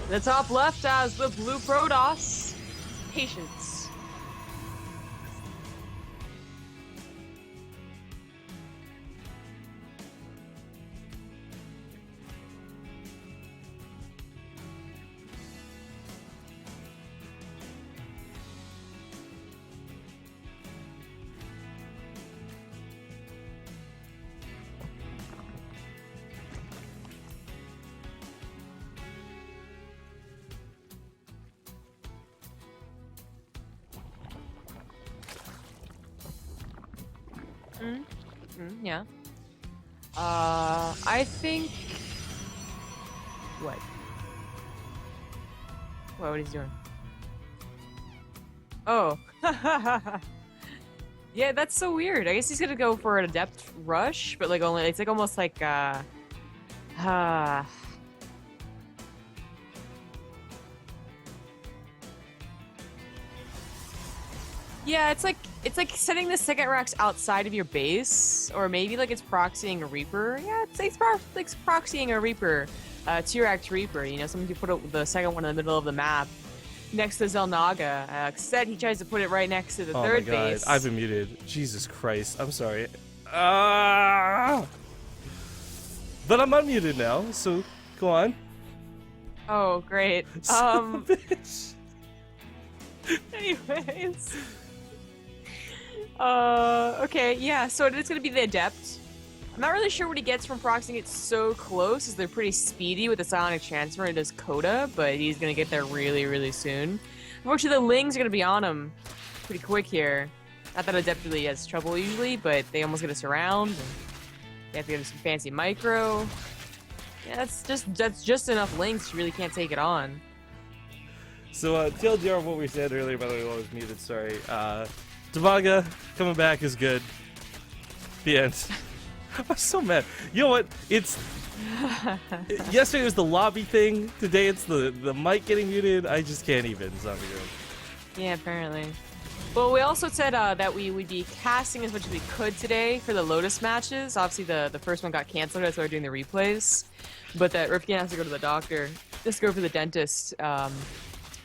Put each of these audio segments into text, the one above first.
The top left has the blue Protoss. Patience. Yeah. I think... What? What he's doing? Oh. Yeah, that's so weird. I guess he's gonna go for an adept rush, but like only it's like almost like yeah, it's like setting the second racks outside of your base, or maybe like it's proxying a Reaper. Yeah, it's proxying a Reaper, 2-racked Reaper. You know, something to put the second one in the middle of the map, next to Zelnaga. Instead, he tries to put it right next to the third base. I've been muted. Jesus Christ, I'm sorry. But I'm unmuted now, so go on. Oh, great. Bitch. Anyways. Okay, yeah, so it's gonna be the Adept. I'm not really sure what he gets from proxying it so close, as they're pretty speedy with the Psionic Transfer and his Coda, but he's gonna get there really, really soon. Unfortunately, the Lings are gonna be on him pretty quick here. Not that Adept really has trouble usually, but they almost get a surround, and they have to get some fancy micro. Yeah, that's just enough Lings, you really can't take it on. So, TLDR on what we said earlier, by the way, while I was muted, sorry. Dimaga coming back is good. The end. I'm so mad. You know what? It's... Yesterday was the lobby thing. Today it's the mic getting muted. I just can't even. It's not good. Yeah, apparently. Well, we also said that we would be casting as much as we could today for the Lotus matches. Obviously, the first one got canceled. That's why we're doing the replays. But that Rifkin has to go to the doctor. Just go for the dentist.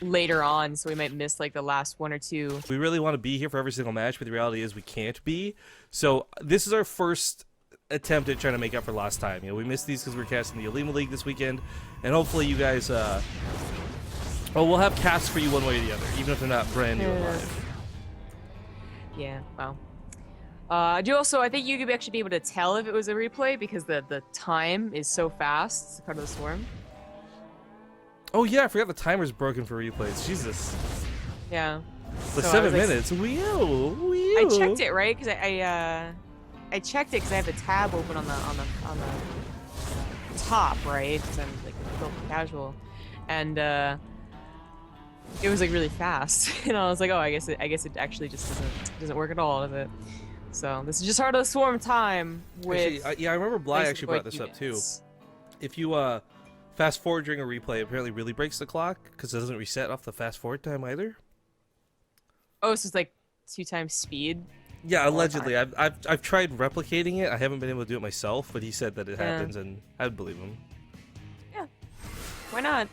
Later on, so we might miss like the last one or two. We really want to be here for every single match, but the reality is we can't be. So this is our first attempt at trying to make up for lost time. You know, we missed these because we're casting the Alima League this weekend, and hopefully you guys, well, we'll have casts for you one way or the other, even if they're not brand new live. Yeah, well. I think you could actually be able to tell if it was a replay because the time is so fast. It's part of the swarm. Oh yeah, I forgot the timer's broken for replays. Jesus. Yeah. But so 7 minutes. Wheel. I checked it, right? Because I checked it because I have the tab open on the top, right? Because I'm like built casual, and it was like really fast, and I was like, oh, I guess it actually just doesn't work at all, does it? So this is just Heart of the Swarm time. With actually, yeah, I remember Bly actually brought this up too. If you fast forward during a replay, it apparently really breaks the clock because it doesn't reset off the fast forward time either. Oh, so it's like 2 times speed. Yeah, allegedly. I've tried replicating it. I haven't been able to do it myself, but he said that it happens, and I'd believe him. Yeah, why not?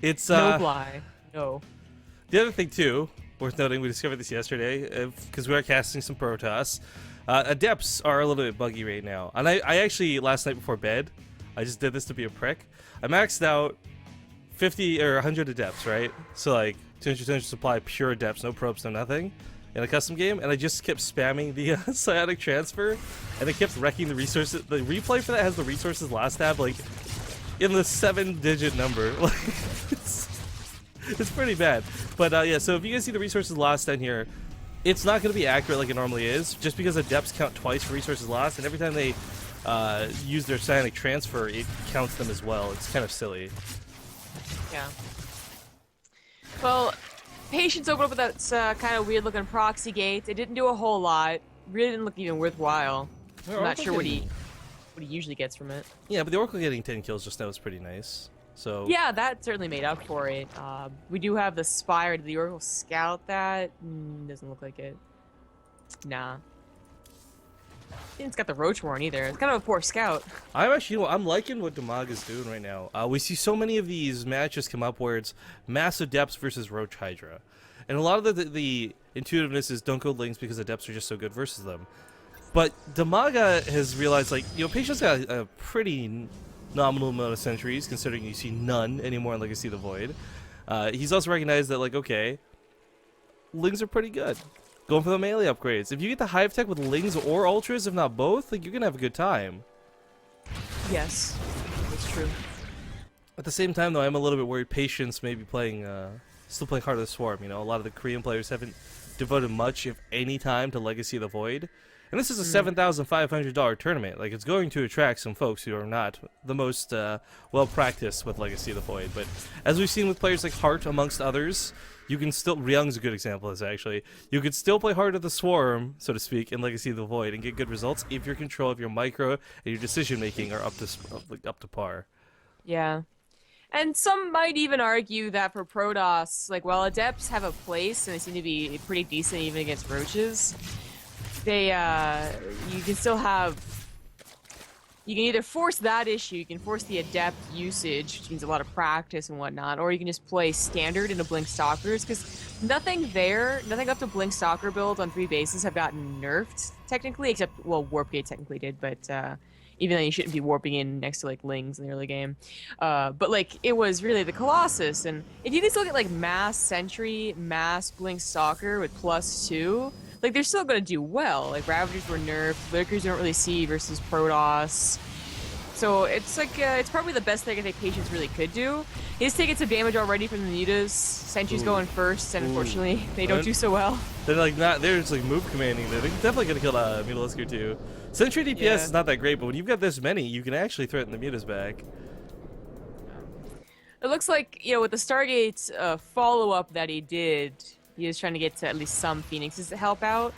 It's no Bly. No. The other thing too, worth noting, we discovered this yesterday because we are casting some Protoss. Adepts are a little bit buggy right now, and I actually last night before bed, I just did this to be a prick. I maxed out 50 or 100 adepts, right? So like 200 supply pure adepts, no probes, no nothing, in a custom game, and I just kept spamming the psionic transfer, and it kept wrecking the resources. The replay for that has the resources last tab like in the 7-digit number. Like it's pretty bad. But yeah, so if you guys see the resources lost down here, it's not going to be accurate like it normally is, just because adepts count twice for resources lost, and every time they use their psionic transfer, it counts them as well. It's kind of silly. Yeah. Well, Patience opened up with that kind of weird looking proxy gate. It didn't do a whole lot. Really didn't look even worthwhile. I'm not sure what he usually gets from it. Yeah, but the Oracle getting 10 kills just now is pretty nice. So yeah, that certainly made up for it. We do have the Spire. Did the Oracle scout that? Doesn't look like it. Nah. It's got the Roach Warren either. It's kind of a poor scout. I'm actually, I'm liking what Dimaga's doing right now. We see so many of these matches come up where it's massive depths versus Roach Hydra. And a lot of the intuitiveness is don't go Lings because the depths are just so good versus them. But Dimaga has realized, like, Patient's got a pretty nominal amount of centuries, considering you see none anymore in Legacy of the Void. He's also recognized that, like, okay, Lings are pretty good. Going for the melee upgrades. If you get the Hive Tech with Lings or Ultras, if not both, like, you're gonna have a good time. Yes, that's true. At the same time, though, I'm a little bit worried Patience may be playing, still playing Heart of the Swarm. A lot of the Korean players haven't devoted much, if any, time to Legacy of the Void. And this is a $7,500 tournament. Like, it's going to attract some folks who are not the most well-practiced with Legacy of the Void. But as we've seen with players like Heart, amongst others, you can still... Ryung's a good example of this, actually. You could still play Heart of the Swarm, so to speak, in Legacy of the Void and get good results if your control of your micro and your decision-making are up to par. Yeah. And some might even argue that for Protoss, like, while Adepts have a place and they seem to be pretty decent even against Roaches, they, you can still have... You can either force that issue, you can force the Adept usage, which means a lot of practice and whatnot, or you can just play Standard into Blink Stalkers, because nothing up to Blink Stalker builds on 3 bases have gotten nerfed, technically, except, well, Warpgate technically did, but, even though you shouldn't be warping in next to, like, Lings in the early game. But, like, it was really the Colossus, and if you just look at, like, Mass Sentry, Mass Blink Stalker with +2, like, they're still gonna do well. Like, Ravagers were nerfed, Lurkers you don't really see versus Protoss. So, it's like, it's probably the best thing I think Patience really could do. He's taking some damage already from the Mutas. Sentry's going first, and unfortunately, they don't do so well. They're, like, they're just, like, move commanding. They're definitely gonna kill Mutalisker, too. Sentry DPS is not that great, but when you've got this many, you can actually threaten the Mutas back. It looks like, with the Stargate follow-up that he did, he was trying to get to at least some Phoenixes to help out.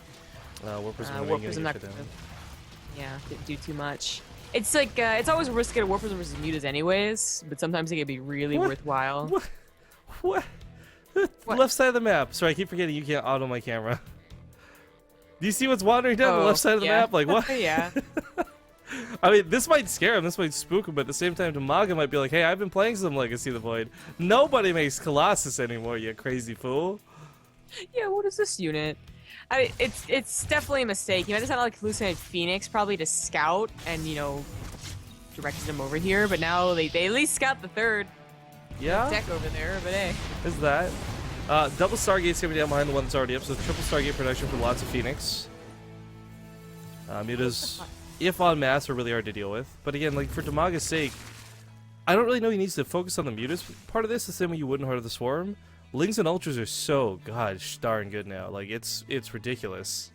Warpers Warpers are not gonna, didn't do too much. It's like, it's always risky to Warpers versus Mutas anyways, but sometimes it can be really worthwhile. What? What? Left side of the map. Sorry, I keep forgetting you can't auto my camera. Do you see what's wandering down the left side of the map? Like, what? Yeah. I mean, this might scare him, this might spook him, but at the same time, Dimaga might be like, hey, I've been playing some Legacy of the Void. Nobody makes Colossus anymore, you crazy fool. Yeah, what is this unit? I mean, it's definitely a mistake. You might just have like hallucinated Phoenix probably to scout and, directed him over here, but now they at least scout the third deck over there, but hey. Is that? Double Stargate's coming down behind the one that's already up, so triple Stargate production for lots of Phoenix. Mutas, if on mass, are really hard to deal with. But again, like, for Dimaga's sake, I don't really know he needs to focus on the Mutas part of this the same way you would in Heart of the Swarm. Lings and Ultras are so gosh darn good now. Like, it's ridiculous.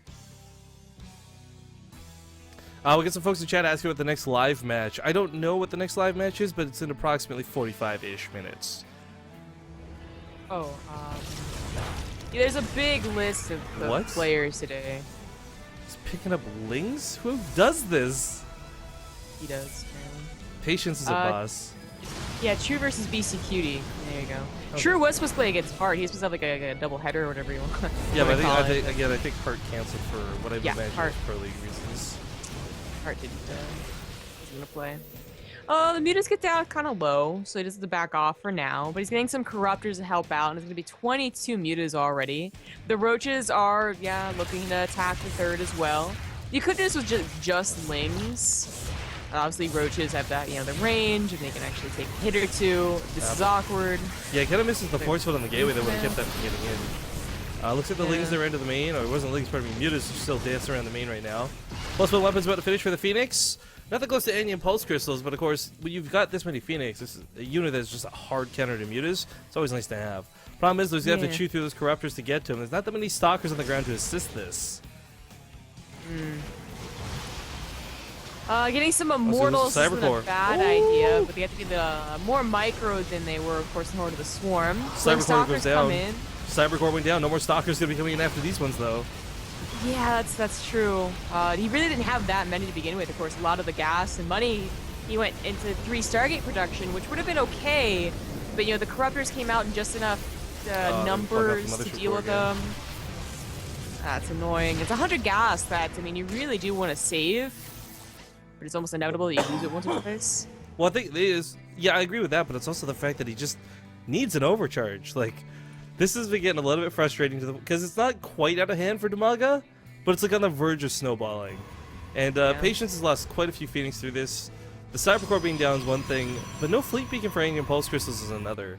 We'll get some folks in chat asking about the next live match. I don't know what the next live match is, but it's in approximately 45-ish minutes. Oh, there's a big list of players today. He's picking up Lings? Who does this? He does, apparently. Patience is a boss. Yeah, True versus BC Cutie. There you go. Okay. True was supposed to play against Heart. He was supposed to have like a double header or whatever you want. Yeah, but I think Heart canceled for what I imagine was pro league reasons. Heart wasn't gonna play. The Mutas get down kind of low, so he does have to back off for now. But he's getting some Corruptors to help out, and it's gonna be 22 Mutas already. The Roaches are, looking to attack the third as well. You could do this with just Lings. Obviously, Roaches have that, the range, and they can actually take a hit or two. This is awkward. Yeah, it kind of misses the force foot on the gateway that would have kept that from getting in. Looks like the Lings that are into the main, or it wasn't Lings, pardon me, Mutas are still dancing around the main right now. Plus, one weapon's about to finish for the Phoenix. Nothing close to Anya and Pulse Crystals, but of course, when you've got this many Phoenix, this is a unit that's just a hard counter to Mutas. It's always nice to have. Problem is, you have to chew through those Corruptors to get to them. There's not that many Stalkers on the ground to assist this. Getting some Immortals isn't a bad idea, but they have to be more micro than they were, of course, in Heart of the Swarm. Cybercore goes down. Cybercore went down. No more Stalkers going to be coming in after these ones, though. Yeah, that's true. He really didn't have that many to begin with. Of course, a lot of the gas and money, he went into 3 Stargate production, which would have been okay, but, the Corruptors came out in just enough numbers to deal with them. That's annoying. It's 100 gas that, I mean, you really do want to save, but it's almost inevitable that you lose it once or twice. Well, I think it is. Yeah, I agree with that, but it's also the fact that he just needs an overcharge. Like, this has been getting a little bit frustrating to because it's not quite out of hand for Dimaga, but it's like on the verge of snowballing. And Patience has lost quite a few Phoenix through this. The Cybercore being down is one thing, but no Fleet Beacon for Angry Pulse Crystals is another.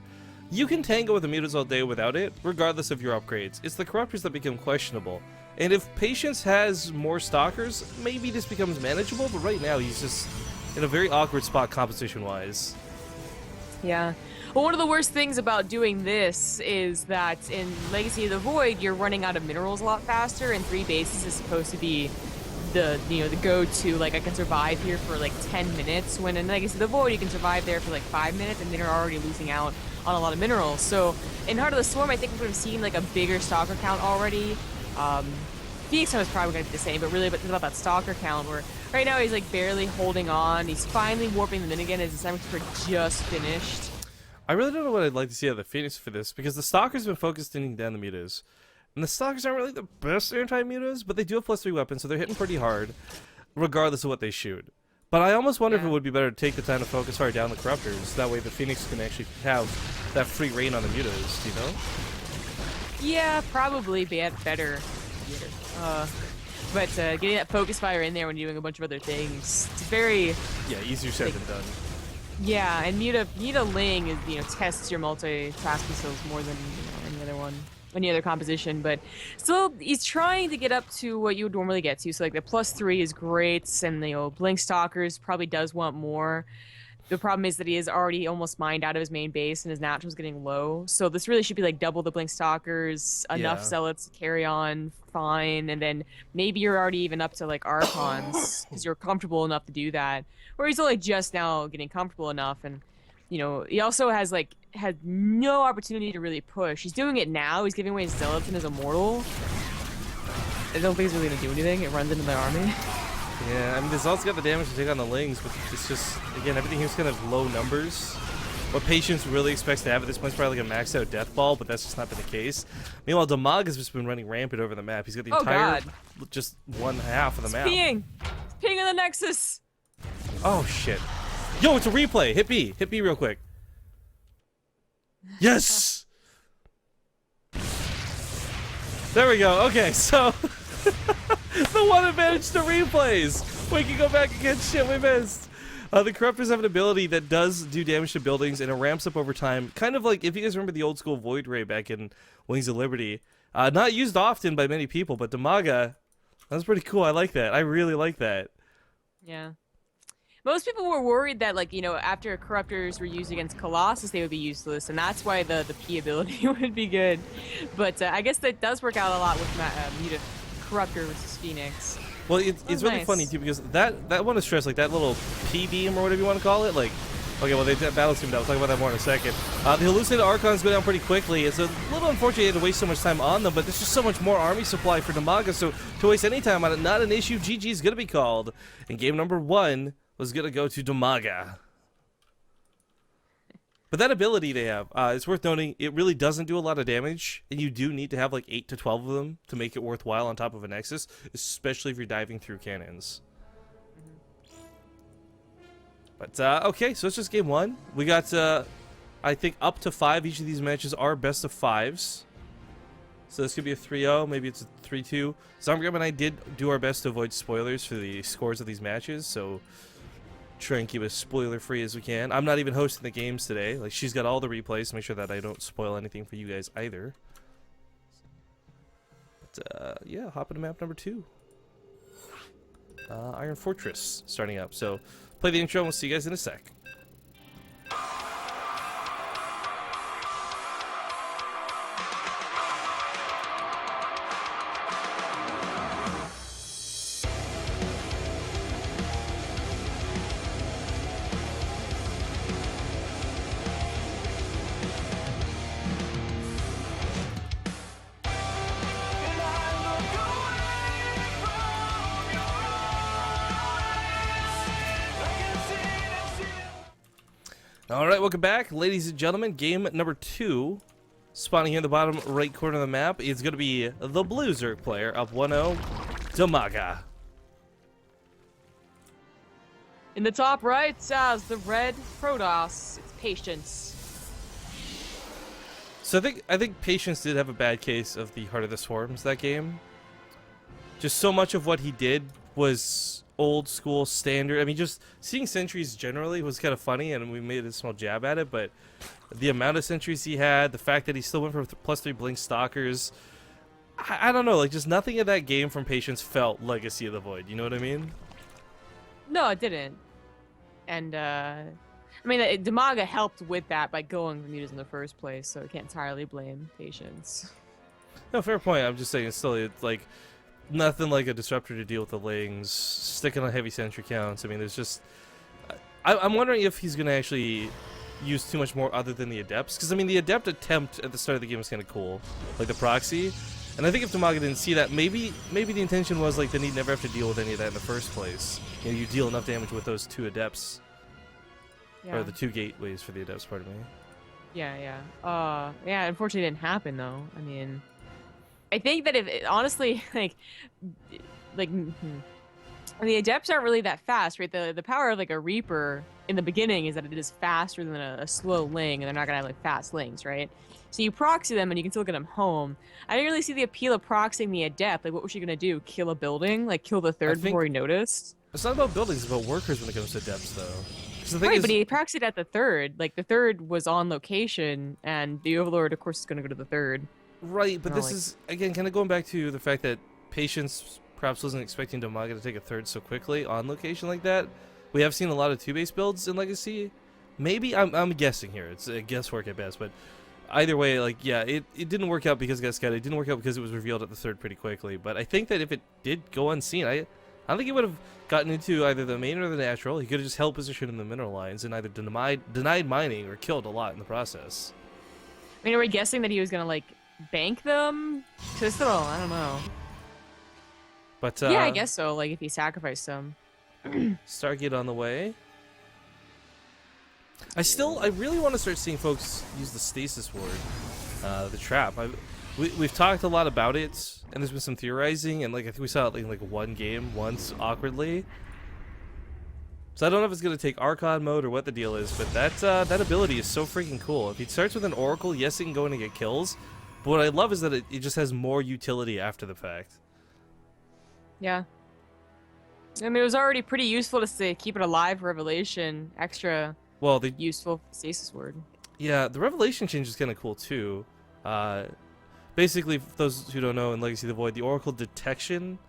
You can tango with the mutas all day without it, regardless of your upgrades. It's the Corruptors that become questionable. And if Patience has more Stalkers, maybe this becomes manageable, but right now he's just in a very awkward spot composition-wise. Yeah. Well, one of the worst things about doing this is that in Legacy of the Void, you're running out of minerals a lot faster, and 3 bases is supposed to be the go-to. Like, I can survive here for like 10 minutes, when in Legacy of the Void you can survive there for like 5 minutes, and then you're already losing out on a lot of minerals. So in Heart of the Swarm, I think we would have seen like a bigger Stalker count already. Phoenix Time is probably going to be the same, but really it's about that Stalker count, where right now he's like barely holding on. He's finally warping them in again as the Cybercore just finished. I really don't know what I'd like to see out of the Phoenix for this, because the Stalker's been focused on down the mutas. And the Stalkers aren't really the best anti-mutas, but they do have +3 weapons, so they're hitting pretty hard, regardless of what they shoot. But I almost wonder if it would be better to take the time to focus hard down the Corruptors. That way the Phoenix can actually have that free reign on the mutas, you know? Yeah, probably better. But getting that focus fire in there when you're doing a bunch of other things, it's very... Yeah, easier said than done. Yeah, and Muta Ling is, tests your multitasking skills more than any other composition, but still he's trying to get up to what you would normally get to. So like the +3 is great, and Blink Stalkers probably does want more. The problem is that he is already almost mined out of his main base, and his natural's getting low. So this really should be like double the Blink Stalkers, enough Zealots to carry on fine, and then maybe you're already even up to like Archons because you're comfortable enough to do that. Where he's only just now getting comfortable enough, and he also had no opportunity to really push. He's doing it now. He's giving away his Zealots and his Immortal. I don't think he's really gonna do anything. It runs into the army. Yeah, I mean, there's also got the damage to take on the Lings, but it's just, again, everything here's kind of low numbers. What Patience really expects to have at this point is probably like a maxed out Death Ball, but that's just not been the case. Meanwhile, Dimaga's just been running rampant over the map. He's got the entire, just one half of the map. Peeing in the Nexus! Oh, shit. Yo, it's a replay! Hit B real quick. Yes! There we go. Okay, so... the one advantage to replays! We can go back against shit we missed! The Corruptors have an ability that does do damage to buildings, and it ramps up over time. Kind of like, if you guys remember the old school Void Ray back in Wings of Liberty. Not used often by many people, but Dimaga, that's pretty cool. I like that. I really like that. Yeah. Most people were worried that, after Corruptors were used against Colossus, they would be useless, and that's why the P ability would be good. But I guess that does work out a lot with Muta Corruptor versus Phoenix. Well, it's really funny too, because that one is stressed, like that little P beam or whatever you want to call it, like, okay, well, they battle teamed out. We'll talk about that more in a second. The hallucinated Archons go down pretty quickly. It's a little unfortunate you had to waste so much time on them, but there's just so much more army supply for Dimaga, so to waste any time on it, not an issue. GG's gonna be called, and game number 1 was gonna go to Dimaga. But that ability they have, it's worth noting, it really doesn't do a lot of damage, and you do need to have like 8 to 12 of them to make it worthwhile on top of a Nexus, especially if you're diving through cannons. But, okay, so it's just game 1. We got, I think, up to 5. Each of these matches are best of 5s. So this could be a 3-0, maybe it's a 3-2. Zomgrab and I did do our best to avoid spoilers for the scores of these matches, so... try and keep it spoiler free as we can. I'm not even hosting the games today. Like, she's got all the replays to make sure that I don't spoil anything for you guys either. But yeah, hop into map number 2. Iron Fortress starting up. So play the intro and we'll see you guys in a sec. Alright, welcome back, ladies and gentlemen. Game number 2 Spawning here in the bottom right corner of the map is going to be the blue Zerg player, up 1-0, Dimaga. In the top right, as the red Protoss, it's Patience. So I think Patience did have a bad case of the Heart of the Swarms that game. Just so much of what he did was old school standard. I mean, just seeing sentries generally was kind of funny, and we made a small jab at it, but the amount of sentries he had, the fact that he still went for +3 blink stalkers, I don't know, like just nothing in that game from Patience felt Legacy of the Void, you know what I mean? No, it didn't. And, I mean, Dimaga helped with that by going for mutas in the first place, so I can't entirely blame Patience. No, fair point. I'm just saying, it's like nothing like a disruptor to deal with the Lings, sticking on heavy sentry counts. I mean, there's just... I'm wondering if he's going to actually use too much more other than the Adepts, because, I mean, the Adept attempt at the start of the game was kind of cool, like the proxy. And I think if Dimaga didn't see that, maybe the intention was, like, then he'd never have to deal with any of that in the first place. You know, you deal enough damage with those 2 Adepts. Yeah. Or the 2 gateways for the Adepts, pardon me. Yeah. Yeah, unfortunately it didn't happen, though. I mean, I think that honestly, the Adepts aren't really that fast, right? The power of, like, a Reaper in the beginning is that it is faster than a slow Ling, and they're not gonna have, like, fast Lings, right? So you proxy them, and you can still get them home. I didn't really see the appeal of proxying the Adept. Like, what was she gonna do? Kill a building? Like, kill the third before he noticed? It's not about buildings, it's about workers when it comes to Adepts, though. The thing right, is, but he proxied at the third. Like, the third was on location, and the Overlord, of course, is gonna go to the third. right, but this is, again, kind of going back to the fact that Patience perhaps wasn't expecting Dimaga to take a third so quickly on location like that. We have seen a lot of 2-base builds in Legacy. Maybe, I'm guessing here. It's a guesswork at best, but either way, like, yeah, it didn't work out because it got scouted. It didn't work out because it was revealed at the third pretty quickly. But I think that if it did go unseen, I don't think he would have gotten into either the main or the natural. He could have just held position in the mineral lines and either denied mining or killed a lot in the process. I mean, are we guessing that he was gonna, like, bank them? Because still, I don't know. But yeah, I guess so. Like, if he sacrificed them. Stargate on the way. I really want to start seeing folks use the stasis ward, the trap. We've talked a lot about it, and there's been some theorizing, and like I think we saw it in like one game once awkwardly. So I don't know if it's gonna take Archon mode or what the deal is, but that ability is so freaking cool. If he starts with an Oracle, yes, it can go in and get kills, but what I love is that it just has more utility after the fact. Yeah. I mean, it was already pretty useful to say keep it alive Revelation. Extra useful stasis word. Yeah, the Revelation change is kind of cool too. Basically, for those who don't know, in Legacy of the Void, the Oracle detection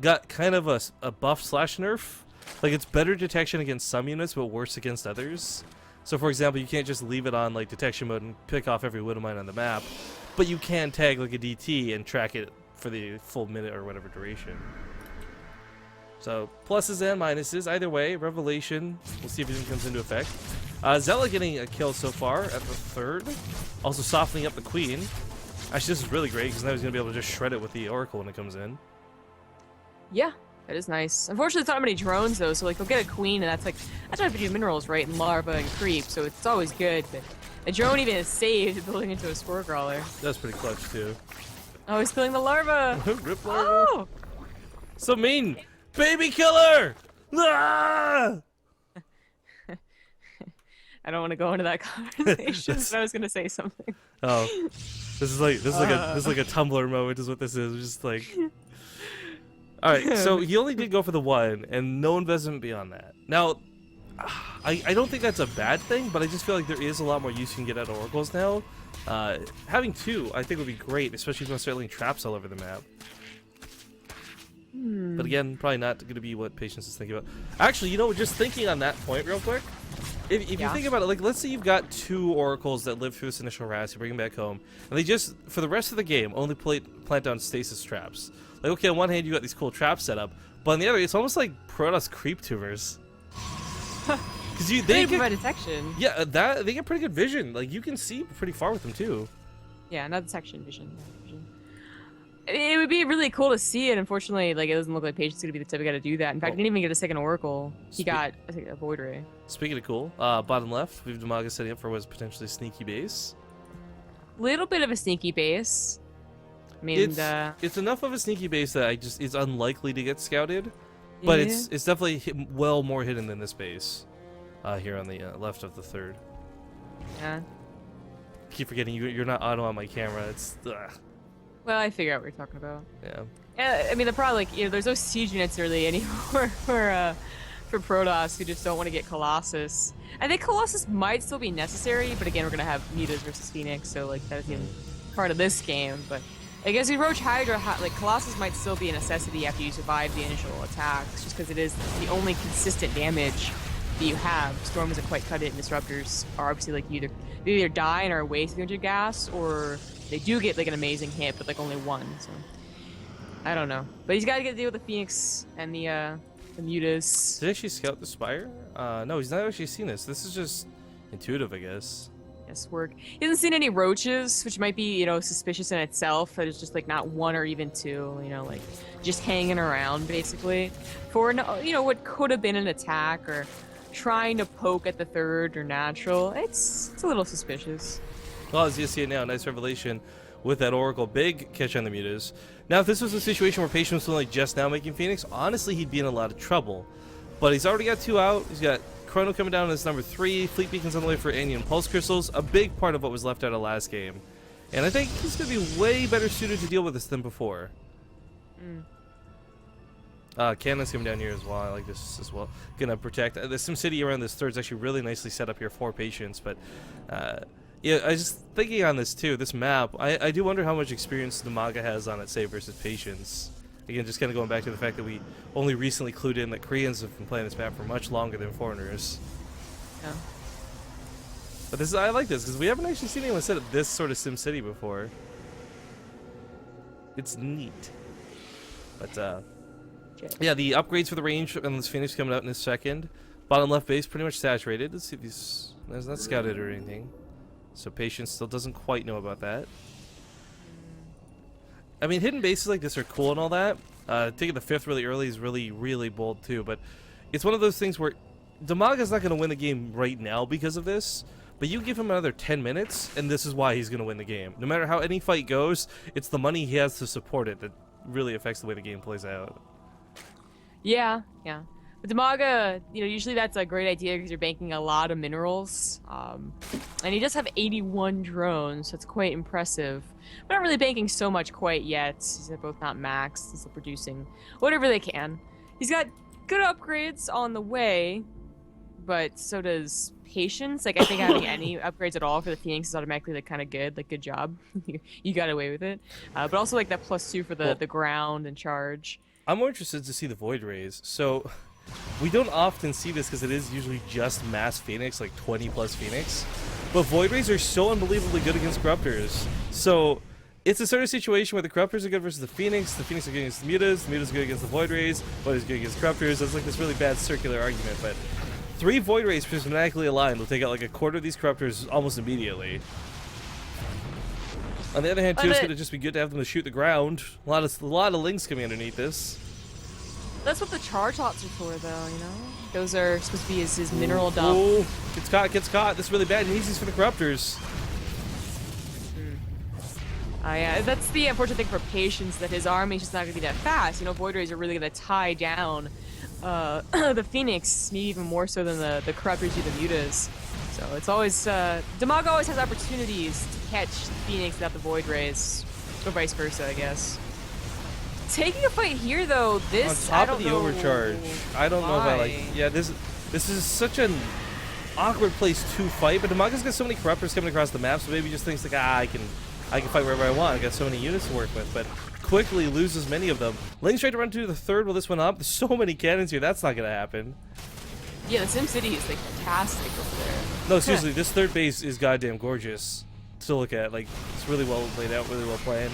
got kind of a buff/nerf. Like, it's better detection against some units, but worse against others. So, for example, you can't just leave it on like detection mode and pick off every Widowmine on the map, but you can tag like a DT and track it for the full minute or whatever duration. So, pluses and minuses. Either way, Revelation, we'll see if it even comes into effect. Zella getting a kill so far at the third. Also softening up the Queen. Actually, this is really great, because now he's going to be able to just shred it with the Oracle when it comes in. Yeah, that is nice. Unfortunately, it's not many drones, though, so, like, he'll get a Queen, and that's why we do minerals, right, and larva and creep, so it's always good, but a drone even is saved building into a spore crawler. That's pretty clutch, too. Oh, he's killing the larva! Rip larva! Oh! So mean! Baby killer! Ah! I don't want to go into that conversation, but I was gonna say something. Oh, this is like a Tumblr moment, is what this is. Just like, all right. So he only did go for the one, and no investment beyond that. Now, I don't think that's a bad thing, but I just feel like there is a lot more use you can get out of Oracles now. Having 2, I think, would be great, especially if you want to start laying traps all over the map. But again, probably not going to be what Patience is thinking about. Actually, you know, just thinking on that point real quick, if you think about it, like, let's say you've got 2 Oracles that live through this initial harass, you bring them back home, and they just, for the rest of the game, only plant down stasis traps. Like, okay, on one hand, you got these cool traps set up, but on the other, it's almost like Protoss creep tumors. Because they provide detection. Yeah, they get pretty good vision. Like, you can see pretty far with them, too. Yeah, not detection, vision. It would be really cool to see it. Unfortunately, like, it doesn't look like Patience gonna be the type of guy to do that. In fact, he didn't even get a second Oracle. He got, I think, a Void Ray. Speaking of cool, bottom left, we have Dimaga setting up for what is potentially a sneaky base. little bit of a sneaky base. I mean, it's enough of a sneaky base that it's unlikely to get scouted, but yeah. it's definitely well more hidden than this base here on the left of the third. Yeah. Keep forgetting you're not auto on my camera. It's Well, I figure out what you're talking about. yeah. Yeah, I mean, the problem, like, there's no siege units really anymore for Protoss who just don't want to get Colossus. I think Colossus might still be necessary, but again, we're gonna have Mutas versus Phoenix, so like that's even part of this game. But I guess with Roach Hydra, like Colossus might still be a necessity after you survive the initial attacks, just because it is the only consistent damage that you have. Storm doesn't quite cut it, and Disruptors are obviously like they either die and are way 300 gas, or they do get like an amazing hit, but like only one. So I don't know, but he's got to get to deal with the Phoenix and the Mutas. Did he actually scout the Spire? No, he's not actually seen this. This is just intuitive, I guess. Yes, work. He hasn't seen any roaches, which might be, suspicious in itself. That it's just like not one or even two, like just hanging around basically for what could have been an attack or trying to poke at the third or natural. It's a little suspicious. Well, as you see it now, nice revelation with that Oracle. Big catch on the Mutas. Now, if this was a situation where Patient was only just now making Phoenix, honestly, he'd be in a lot of trouble. But he's already got 2 out. He's got Chrono coming down as number 3. Fleet Beacon's on the way for Andean Pulse Crystals. A big part of what was left out of last game. And I think he's going to be way better suited to deal with this than before. Cannon's coming down here as well. I like this as well. Gonna protect. The SimCity around this third is actually really nicely set up here for Patience. But yeah, I was just thinking on this too. This map, I do wonder how much experience Dimaga has on it, say, versus Patience. Again, just kind of going back to the fact that we only recently clued in that Koreans have been playing this map for much longer than foreigners. Yeah. But I like this because we haven't actually seen anyone set up this sort of SimCity before. It's neat. But yeah, the upgrades for the range on this Phoenix coming out in a second. Bottom left base pretty much saturated. Let's see if these. There's not scouted or anything. So Patience still doesn't quite know about that. I mean, hidden bases like this are cool and all that. Taking the 5th really early is really, really bold too. But it's one of those things where Dimaga's not going to win the game right now because of this. But you give him another 10 minutes, and this is why he's going to win the game. No matter how any fight goes, it's the money he has to support it that really affects the way the game plays out. Yeah. But Dimaga, usually that's a great idea because you're banking a lot of minerals. And he does have 81 drones, so it's quite impressive. But not really banking so much quite yet. They're both not maxed. He's still producing whatever they can. He's got good upgrades on the way, but so does Patience. Like, I think having any upgrades at all for the Phoenix is automatically like kind of good. Like, good job. You got away with it. But also like that +2 for the ground and charge. I'm more interested to see the Void Rays. So we don't often see this because it is usually just mass Phoenix, like 20+ Phoenix. But Void Rays are so unbelievably good against Corruptors. So it's a sort of situation where the Corruptors are good versus the Phoenix are good against the Mutas are good against the Void Rays, Void Rays are good against Corruptors. It's like this really bad circular argument, but 3 Void Rays systematically aligned will take out like a quarter of these Corruptors almost immediately. On the other hand, too, it's going to just be good to have them to shoot the ground. A lot of links coming underneath this. That's what the charge lots are for, though, Those are supposed to be his mineral dump. Oh, gets caught. This is really bad. He needs these for the Corruptors. Yeah, that's the unfortunate thing for Patience, that his army's just not going to be that fast. Void Rays are really going to tie down the Phoenix, maybe even more so than the Corruptors do the Mutas. So it's always, Dimaga always has opportunities to catch the Phoenix without the Void Rays, or vice versa, I guess. Taking a fight here, though, this, on top of the overcharge. I don't know if I like. Yeah, this is such an awkward place to fight. But Dimaga's got so many Corruptors coming across the map, so maybe he just thinks like, I can fight wherever I want. I got so many units to work with, but quickly loses many of them. Ling's tried to run to the third while this went up. There's so many cannons here. That's not gonna happen. Yeah, the SimCity is like fantastic over there. No, seriously, this third base is goddamn gorgeous to look at. Like, it's really well laid out, really well planned.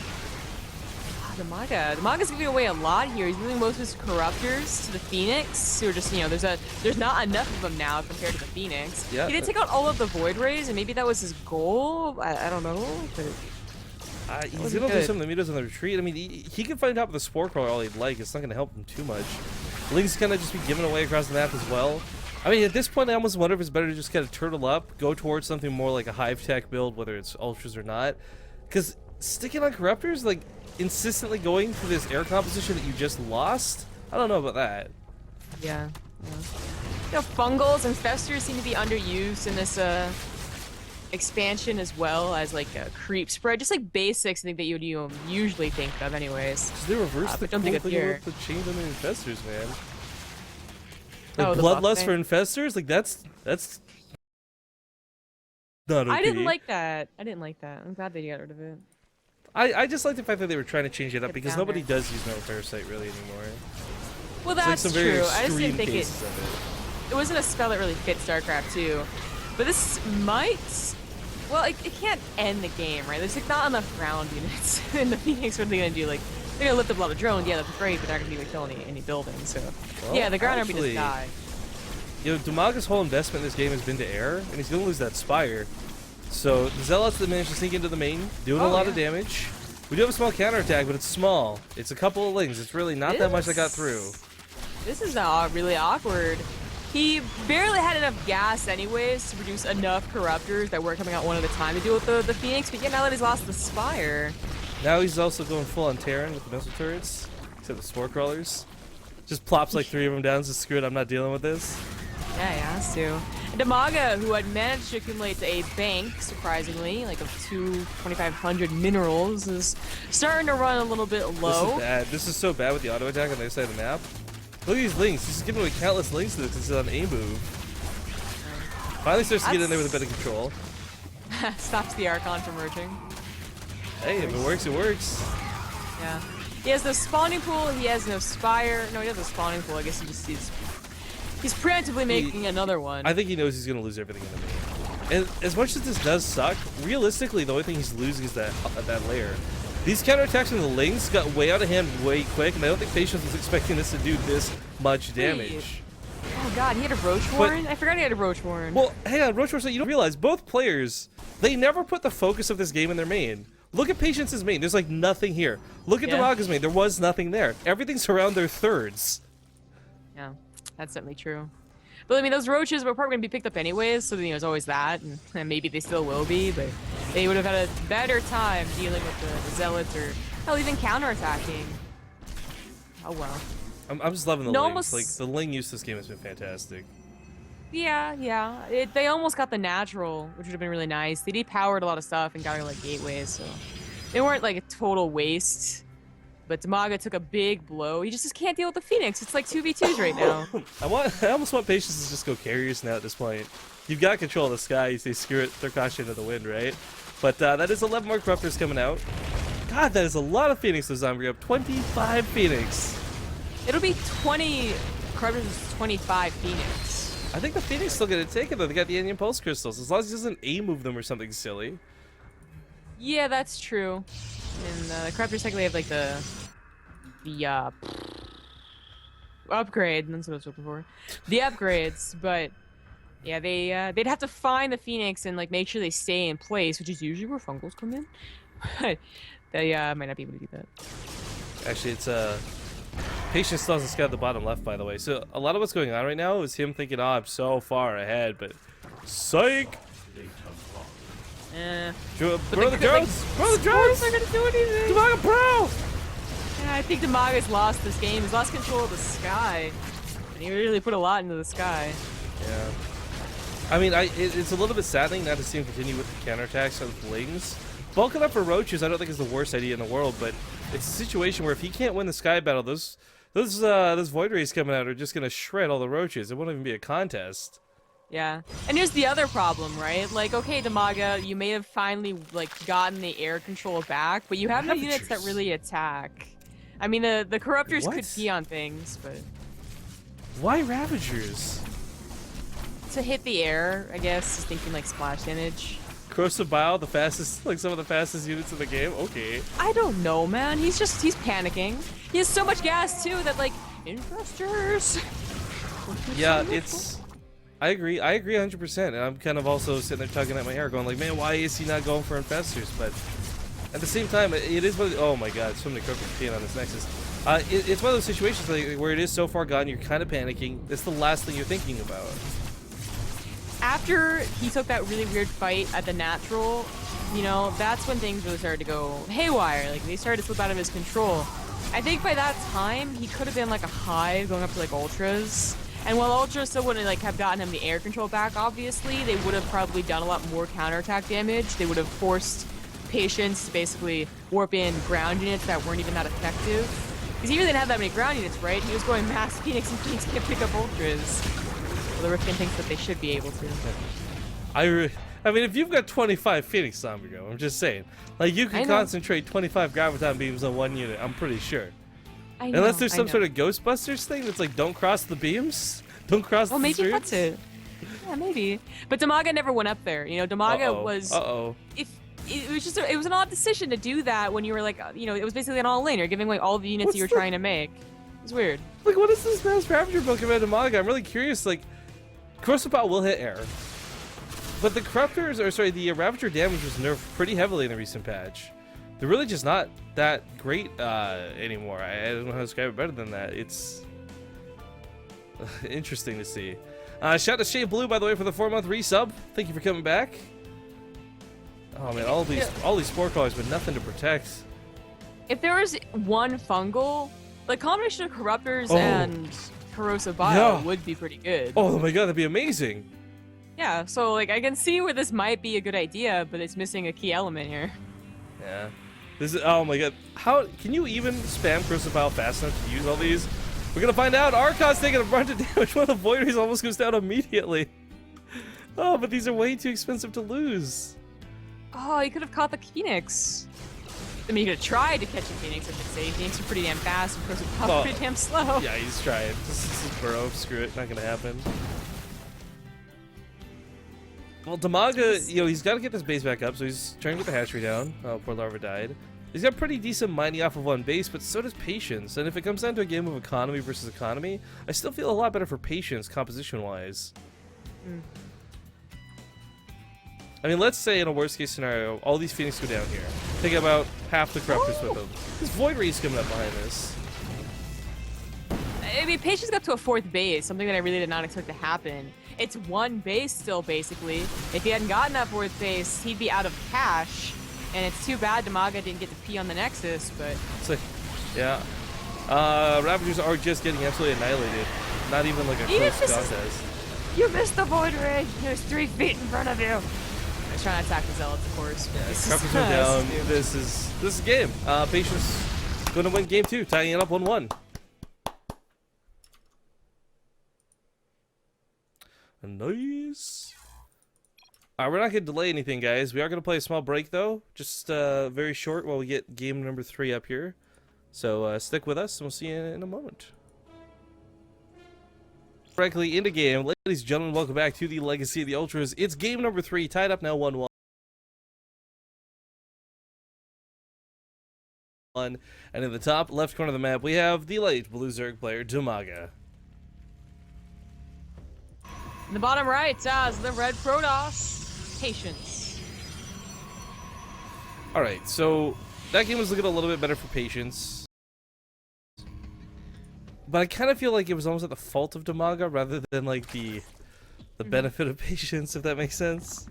Dimaga's giving away a lot here. He's moving most of his Corruptors to the Phoenix, who are just, there's not enough of them now compared to the Phoenix. Yeah. He did take out all of the Void Rays, and maybe that was his goal. I don't know, but he's gonna do some of the Mutas on the retreat. I mean, he can find top of the Spore Crawler all he'd like. It's not gonna help him too much. Link's gonna just be given away across the map as well. I mean, at this point, I almost wonder if it's better to just kind of turtle up, go towards something more like a hive tech build, whether it's ultras or not. Because sticking on corruptors, like insistently going for this air composition that you just lost, I don't know about that. Yeah. You know, fungals and festers seem to be underused in this expansion as well as like a creep spread, just like basics. I think that you would usually think of, anyways. They reversed the don't cool think thing here. about the chains on the infestors, man. Oh, Like the bloodlust buff for thing? infestors, like that's not okay. I didn't like that. I'm glad they got rid of it. I just like the fact that they were trying to change it up Get because down nobody there. does use metal parasite really anymore. Well, It's like that's some very true. I just extreme didn't think cases of it wasn't a spell that really fit StarCraft 2. But this might. Well, it can't end the game, right? There's like not enough ground units in the Phoenix. What are they gonna do? Like, they're gonna lift up a lot of drones. Yeah, that's great, but they're not gonna be able to kill any buildings. So, Well, yeah, the ground army actually, just die. You know, Dimaga's whole investment in this game has been to air, and he's gonna lose that Spire. So the Zealots that managed to sneak into the main, doing a lot of damage. We do have a small counterattack, but it's small. It's a couple of lings. It's really not that much that got through. This is really awkward. He barely had enough gas anyways to produce enough corruptors that were coming out one at a time to deal with the Phoenix, but yeah, now that he's lost the Spire. Now he's also going full on Terran with the missile turrets, except the Spore Crawlers. Just plops like 3 of them down, so screw it, I'm not dealing with this. Yeah, he has to. And Dimaga, who had managed to accumulate a bank, surprisingly, like of 2,500 minerals, is starting to run a little bit low. This is bad. This is so bad with the auto attack on the other side of the map. Look at these links. He's giving away countless links to this because it's on A move. Finally starts to get in there with a bit of control. Stops the Archon from merging. Hey, if it works, it works. Yeah. He has no spawning pool, he has no Spire. No, he has a spawning pool. I guess he's preemptively making another one. I think he knows he's going to lose everything in the main. And as much as this does suck, realistically, the only thing he's losing is that layer. These counterattacks from the Lings got way out of hand way quick, and I don't think Patience was expecting this to do this much damage. Oh god, he had a Roach Warren? I forgot he had a Roach Warren. Well, hang on, Roach Warren, you don't realize, both players, they never put the focus of this game in their main. Look at Patience's main, there's like nothing here. Look at Dimaga's main, there was nothing there. Everything's around their thirds. Yeah, that's certainly true. But I mean, those roaches were probably going to be picked up anyways, so you know, there's always that, and maybe they still will be, but they would have had a better time dealing with the Zealots or, hell, even counterattacking. Oh well. I'm just loving the No, Lings. Like, the Ling use this game has been fantastic. Yeah. They almost got the natural, which would have been really nice. They depowered a lot of stuff and got like gateways, so they weren't like a total waste. But Dimaga took a big blow. He just can't deal with the Phoenix. It's like 2v2s right now. I almost want Patience to just go carriers now at this point. You've got control of the sky. You say screw it, throw caution into the wind, right? But that is 11 more Corruptors coming out. God, that is a lot of Phoenix to zombie up. 25 Phoenix. It'll be 20 Corruptors versus 25 Phoenix. I think the Phoenix still gonna take it though. They got the Onion Pulse Crystals. As long as he doesn't A-move them or something silly. Yeah, that's true. And the Corruptors technically have like the upgrade. That's what I was looking for. The upgrades, but yeah, they'd have to find the Phoenix and like make sure they stay in place, which is usually where fungals come in. But they might not be able to do that. Actually, it's Patience still hasn't scouted the bottom left, by the way. So a lot of what's going on right now is him thinking, "Oh, I'm so far ahead," but psych. Bro the drones! Bro the drones! They're gonna do anything. Dimaga, bro! Yeah, I think Dimaga's lost this game. He's lost control of the sky, and he really put a lot into the sky. Yeah. I mean, it's a little bit saddening not to see him continue with the counterattacks of Lings. Bulking up for Roaches, I don't think is the worst idea in the world, but it's a situation where if he can't win the sky battle, those Void Rays coming out are just gonna shred all the Roaches. It won't even be a contest. Yeah, and here's the other problem, right? Like, okay, Dimaga, you may have finally like gotten the air control back, but you have no units that really attack. I mean, the Corruptors could pee on things, but why Ravagers? To hit the air, I guess. Just thinking like splash damage. Corrosive Bile, the fastest, like some of the fastest units in the game. Okay. I don't know, man. He's panicking. He has so much gas too that like investors. Yeah, it's. I agree 100%, and I'm kind of also sitting there tugging at my hair, going like, man, why is he not going for infestors? But at the same time, it is what. Oh my God, so many Corruptors peeing on this Nexus. It's one of those situations like, where it is so far gone, you're kind of panicking. It's the last thing you're thinking about. After he took that really weird fight at the natural, you know, that's when things really started to go haywire. Like, they started to slip out of his control. I think by that time, he could have been like a hive going up to like ultras. And while ultras still wouldn't like have gotten him the air control back, obviously, they would have probably done a lot more counterattack damage. They would have forced Patience to basically warp in ground units that weren't even that effective. Because he really didn't have that many ground units, right? He was going mass Phoenix, and Phoenix can't pick up ultras. Well, the Rifkin thinks that they should be able to. I mean, if you've got 25 Phoenix Zombigo, I'm just saying. Like, you can concentrate 25 Graviton beams on one unit, I'm pretty sure. I know, Unless there's some sort of Ghostbusters thing that's like, don't cross the beams? Don't cross the streets? Well, maybe that's it. Yeah, maybe. But Dimaga never went up there. You know, Dimaga was... If it was just it was an odd decision to do that when you were like, you know, it was basically an all-in. You're giving away all the units you were trying to make. It's weird. Like, what is this Mass Ravager book about Dimaga? I'm really curious. Like, Corrosive Bow will hit air. But the Corruptors, or sorry, the Ravager damage was nerfed pretty heavily in the recent patch. They're really just not that great anymore. I don't know how to describe it better than that. It's interesting to see. Shout out to Shade Blue, by the way, for the 4-month resub. Thank you for coming back. Oh man, all these spore crawlers, but nothing to protect. If there was one fungal, the combination of Corruptors and Corrosive Bio would be pretty good. Oh my god, that'd be amazing. Yeah, so like I can see where this might be a good idea, but it's missing a key element here. Yeah. This is, oh my god. How can you even spam Corrosive Bio fast enough to use all these? We're gonna find out. Archon's taking a bunch of damage. One of the Void Rays almost goes down immediately. Oh, but these are way too expensive to lose. Oh, he could have caught the Phoenix. I mean, he could have tried to catch the Phoenix if it's safe. Phoenix are pretty damn fast, and Corrosive Bio pretty damn slow. Yeah, he's trying. This is Burrow. Screw it. Not gonna happen. Well, Dimaga, you know, he's got to get this base back up, so he's trying to get the hatchery down. Oh, poor Larva died. He's got pretty decent mining off of one base, but so does Patience. And if it comes down to a game of economy versus economy, I still feel a lot better for Patience, composition-wise. I mean, let's say in a worst-case scenario, all these Phoenix go down here. Take about half the Corruptors with them. This Void Ray's coming up behind this. I mean, Patience got to a 4th base, something that I really did not expect to happen. It's one base still, basically. If he hadn't gotten that 4th base, he'd be out of cash. And it's too bad Dimaga didn't get to pee on the Nexus, but... It's like, yeah. Ravagers are just getting absolutely annihilated. Not even like a close contest. You missed the Void Ray! It was 3 feet in front of you! I was trying to attack the Zealots, of course. Yeah, Corruptors are down. This is game. Patience going to win game 2, tying it up 1-1. Nice. We're not going to delay anything, guys. We are going to play a small break, though. Just very short while we get game number 3 up here. So stick with us, and we'll see you in a moment. Directly into game. Ladies and gentlemen, welcome back to the Legacy of the Ultras. It's game number 3, tied up now 1-1. And in the top left corner of the map, we have the light blue Zerg player, Dimaga. In the bottom right, as the red Protoss, Patience. Alright, so that game was looking a little bit better for Patience. But I kind of feel like it was almost at the fault of Dimaga rather than like the benefit of Patience, if that makes sense.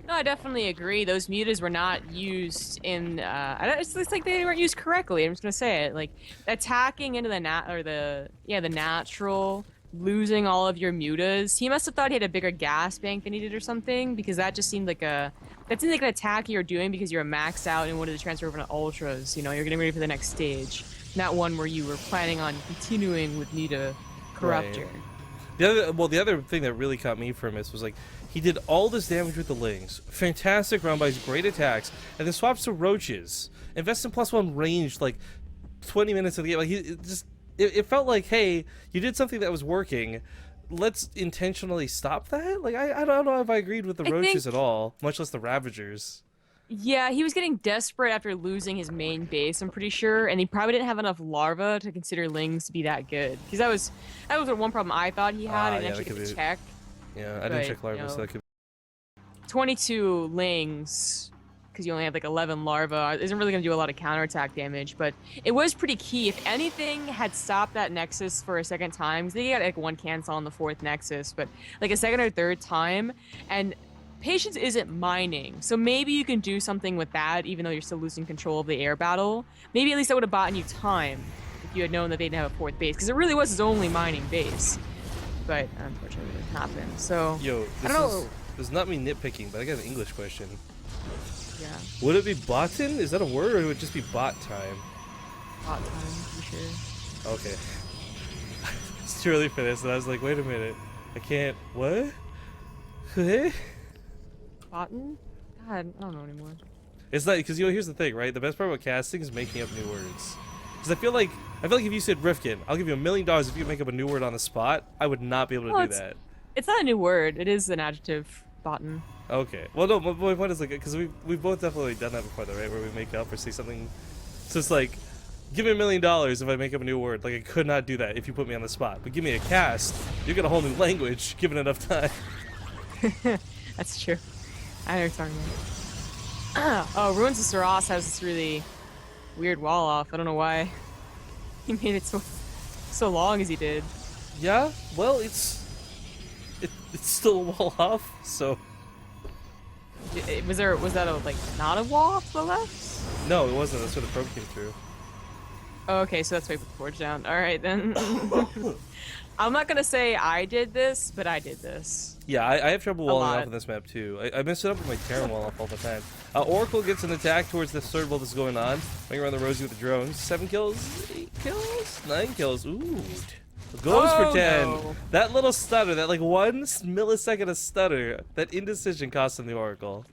No, I definitely agree. Those mutas were not used in. It's like they weren't used correctly. I'm just gonna say it. Like attacking into the the natural, losing all of your mutas. He must have thought he had a bigger gas bank than he did or something, because that just seemed like an attack you're doing because you're maxed out and wanted to transfer over to ultras. You know, you're getting ready for the next stage, not one where you were planning on continuing with Muta Corruptor. Right. The other thing that really caught me from this was like he did all this damage with the Lings, fantastic round buys, great attacks, and then swaps to Roaches, invest in +1 range like 20 minutes of the game. Like it felt like, hey, you did something that was working. Let's intentionally stop that. Like I don't know if I agreed with the Roaches at all, much less the Ravagers. Yeah, he was getting desperate after losing his main base, I'm pretty sure, and he probably didn't have enough larva to consider Lings to be that good. Because that was the one problem I thought he had. I didn't actually get to check. Yeah, I didn't check larva, so that could. 22 Lings because you only have like 11 larvae, isn't really going to do a lot of counterattack damage, but it was pretty key. If anything had stopped that Nexus for a second time, because they got like one cancel on the 4th Nexus, but like a second or third time, and Patience isn't mining, so maybe you can do something with that, even though you're still losing control of the air battle. Maybe at least that would have bought you time if you had known that they didn't have a 4th base, because it really was his only mining base. But unfortunately, it didn't happen. So Yo, I don't know. this is not me nitpicking, but I got an English question. Yeah, Would it be botin? Is that a word, or would it just be bot time? hot time for sure. Okay. It's too early for this, and I was like, wait a minute. I can't. What? What? Botan? God, I don't know anymore. It's not because here's the thing, right? The best part about casting is making up new words. Because I feel like if you said Rifkin, I'll give you $1 million if you make up a new word on the spot. I would not be able to do that. It's not a new word. It is an adjective. Botan. Okay. Well, no. My point is like because we've both definitely done that before, though, right? Where we make up or say something. So it's like, give me $1 million if I make up a new word. Like I could not do that if you put me on the spot. But give me a cast, you get a whole new language given enough time. That's true. I know what you're talking about. Oh, Ruins of Saras has this really weird wall off. I don't know why he made it so long as he did. Yeah. Well, it's still a wall off. So. Was that like not a wall off to the left? No, it wasn't. That's where the probe came through. Oh, okay, so that's why you put the forge down. All right then. I'm not gonna say I did this, but I did this. Yeah, I have trouble walling off on this map too. I mess it up with my Terran wall off all the time. Oracle gets an attack towards the third wall that's going on. Running around the Rosie with the drones. 7 kills, 8 kills, 9 kills. Ooh. Goes for 10. No. That little stutter, that like 1 millisecond of stutter, that indecision cost him the Oracle.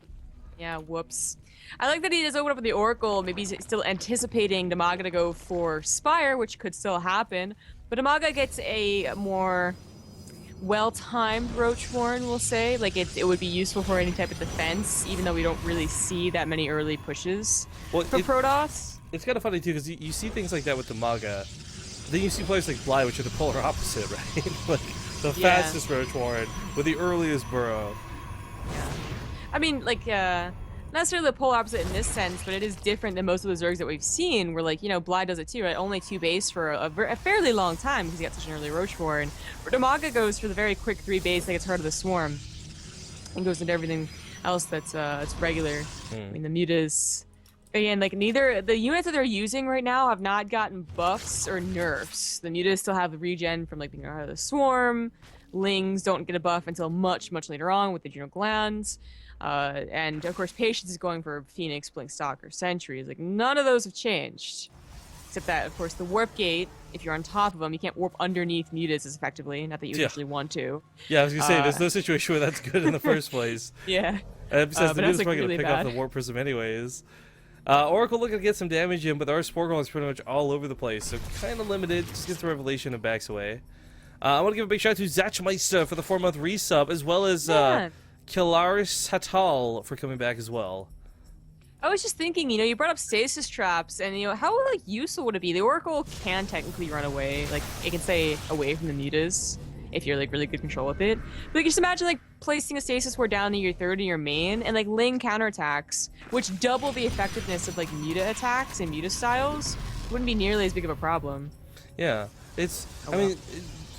Yeah, whoops. I like that he does open up with the Oracle. Maybe he's still anticipating Dimaga to go for Spire, which could still happen. But Dimaga gets a more well-timed Roach Warren, we'll say. Like, it would be useful for any type of defense, even though we don't really see that many early pushes for Protoss. It's kind of funny, too, because you see things like that with Dimaga. Then you see players like Bly, which are the polar opposite, right? Like, the fastest Roach Warren with the earliest burrow. Yeah. I mean, like, not necessarily the polar opposite in this sense, but it is different than most of the Zergs that we've seen, where, like, you know, Bly does it too, right? Only 2 base for a fairly long time because he got such an early Roach Warren. Where Dimaga goes for the very quick 3 base, like it's Heart of the Swarm, and goes into everything else that's it's regular. I mean, the mutas. Again, like, neither the units that they're using right now have not gotten buffs or nerfs. The mutas still have the regen from, like, being Heart of the Swarm. Lings don't get a buff until much later on with the adrenal glands. And of course, Patience is going for Phoenix, Blink Stalker, Sentries. Like, none of those have changed. Except that, of course, the Warp Gate, if you're on top of them, you can't warp underneath mutas as effectively. Not that you usually want to. Yeah, I was going to say, there's no situation where that's good in the first place. Yeah. Besides, the mutas like, probably really going to pick off the Warp Prism anyways. Oracle looking to get some damage in, but our Spore Golem is pretty much all over the place, so kind of limited. Just gets the Revelation and backs away. I want to give a big shout out to Zachmeister for the 4-month resub, as well as Kilaris Hatal for coming back as well. I was just thinking, you know, you brought up stasis traps, and, you know, how, like, useful would it be? The Oracle can technically run away. Like, it can stay away from the mutas if you're, like, really good control with it. But, like, just imagine, like, placing a stasis ward down to your third in your main, and, like, Ling counterattacks, which double the effectiveness of, like, muta attacks and muta styles. Wouldn't be nearly as big of a problem. Yeah, it's, I mean,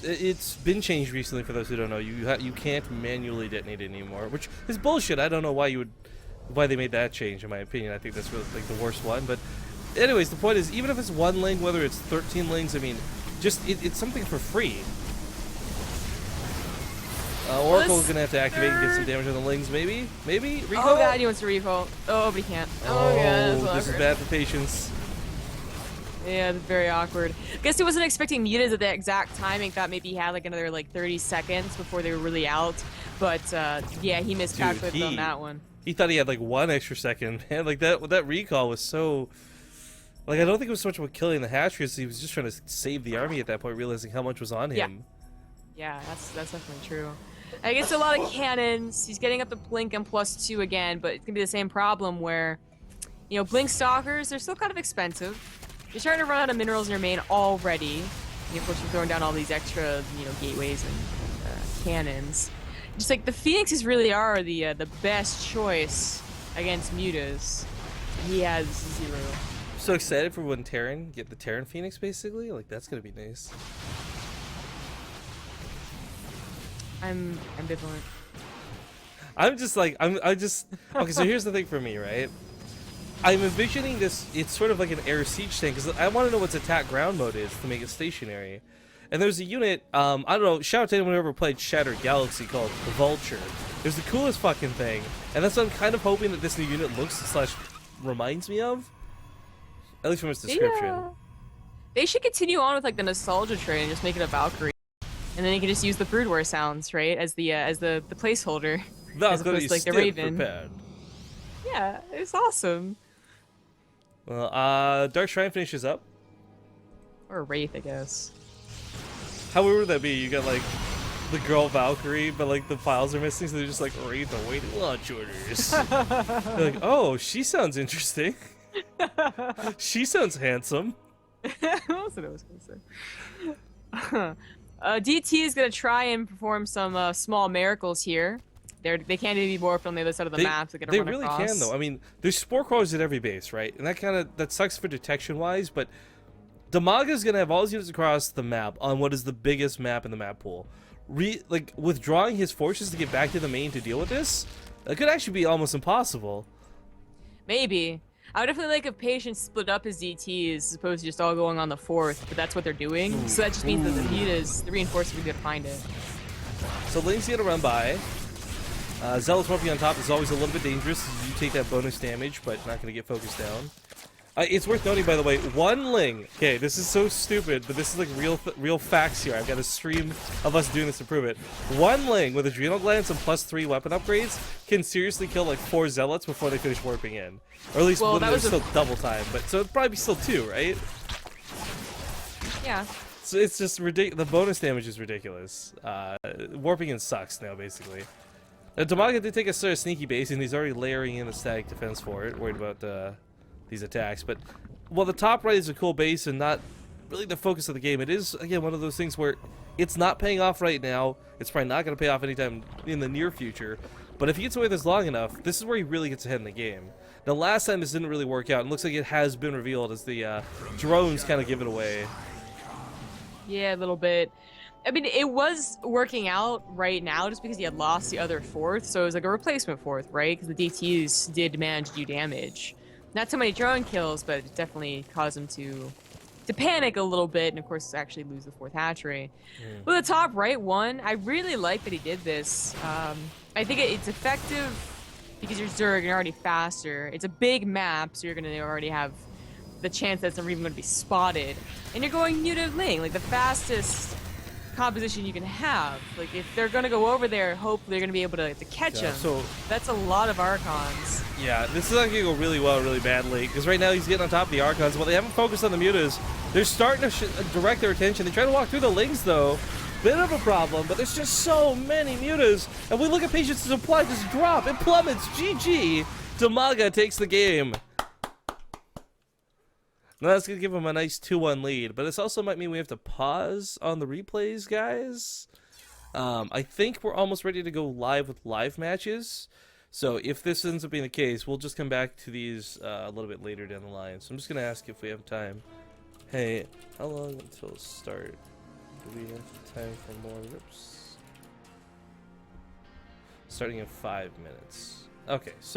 it's been changed recently for those who don't know. You can't manually detonate it anymore, which is bullshit. I don't know why they made that change, in my opinion. I think that's really, like, the worst one. But anyways, the point is, even if it's 1 Ling, whether it's 13 Lings, I mean, just it's something for free. Oracle's gonna have to activate and get some damage on the Lings, maybe? Recall? Oh god, he wants to recall. Oh, but he can't. Oh god, this is bad for Patience. Yeah, it's very awkward. Guess he wasn't expecting mutas at the exact timing. Thought maybe he had like another like 30 seconds before they were really out. But yeah, he miscalculated on that one. He thought he had like 1 extra second, man. Like that recall was so. Like, I don't think it was so much about killing the hatcheries. He was just trying to save the army at that point, realizing how much was on him. Yeah, that's definitely true. I guess a lot of cannons. He's getting up to Blink and +2 again, but it's gonna be the same problem where, you know, Blink Stalkers, they're still kind of expensive. You're starting to run out of minerals in your main already. And of course, you're throwing down all these extra, you know, gateways and cannons. Just like the Phoenixes really are the best choice against mutas. He has 0. So excited for when Terran get the Terran Phoenix, basically. Like that's gonna be nice. I'm ambivalent. I'm just like I just okay. So here's the thing for me, right? I'm envisioning this. It's sort of like an air siege thing because I want to know what its attack ground mode is to make it stationary. And there's a unit. I don't know. Shout out to anyone who ever played Shattered Galaxy called the Vulture. It was the coolest fucking thing, and that's what I'm kind of hoping that this new unit looks / reminds me of. At least from its description. Yeah. They should continue on with like the nostalgia train and just make it a Valkyrie, and then you can just use the Brood War sounds, right, as the placeholder, as opposed to like the Raven. Prepared. Yeah, it's awesome. Well, Dark Shrine finishes up. Or a Wraith, I guess. How weird would that be? You got like the girl Valkyrie, but like the files are missing, so they're just like Wraith awaiting launch orders. They're like, oh, she sounds interesting. She sounds handsome. That's what I was gonna say. DT is gonna try and perform some small miracles here. They can't even be morphed on the other side of the map. So they really can, though. I mean, there's spore crawlers at every base, right? And that sucks for detection wise, but Dimaga is gonna have all his units across the map on what is the biggest map in the map pool. Like withdrawing his forces to get back to the main to deal with this, that could actually be almost impossible. Maybe. I would definitely like if Patience split up his DTs as opposed to just all going on the 4th, but that's what they're doing. Ooh. So that just means that the mutas, the reinforcements, are gonna find it. So Link's gonna run by. Zealous morphing on top is always a little bit dangerous. You take that bonus damage, but not gonna get focused down. It's worth noting, by the way, one Ling. Okay, this is so stupid, but this is like real facts here. I've got a stream of us doing this to prove it. One Ling with Adrenal Glands and +3 weapon upgrades can seriously kill like 4 Zealots before they finish warping in, or at least when there's still double time. But so it'd probably be still 2, right? Yeah. So it's just ridiculous. The bonus damage is ridiculous. Warping in sucks now, basically. Dimaga did take a sort of sneaky base, and he's already layering in a static defense for it. Worried about these attacks, but while the top right is a cool base and not really the focus of the game, it is again one of those things where it's not paying off right now. It's probably not going to pay off anytime in the near future, but if he gets away with this long enough, this is where he really gets ahead in the game. Now last time this didn't really work out, and it looks like it has been revealed as the drones kind of give it away. Yeah, a little bit. I mean, it was working out right now just because he had lost the other 4th, so it was like a replacement 4th, right? Because the DTs did manage to do damage. Not so many drone kills, but it definitely caused him to panic a little bit, and of course actually lose the 4th hatchery. With the top right one, I really like that he did this. I think it's effective because you're Zerg and you're already faster. It's a big map, so you're going to already have the chance that it's not even going to be spotted. And you're going muta Ling, like the fastest composition you can have. Like if they're going to go over there, hopefully they're going to be able to catch him. So that's a lot of Archons. Yeah, this is not going to go really well, really badly, because right now he's getting on top of the Archons. Well, they haven't focused on the mutas. They're starting to direct their attention. They try to walk through the Lings, though. Bit of a problem, but there's just so many mutas. And we look at Patience's supply just drop. It plummets. GG. Dimaga takes the game. Now that's going to give him a nice 2-1 lead, but this also might mean we have to pause on the replays, guys. I think we're almost ready to go live with live matches. So if this ends up being the case, we'll just come back to these a little bit later down the line. So I'm just going to ask if we have time. Hey, how long until start? Do we have time for more rips? Starting in 5 minutes. Okay, so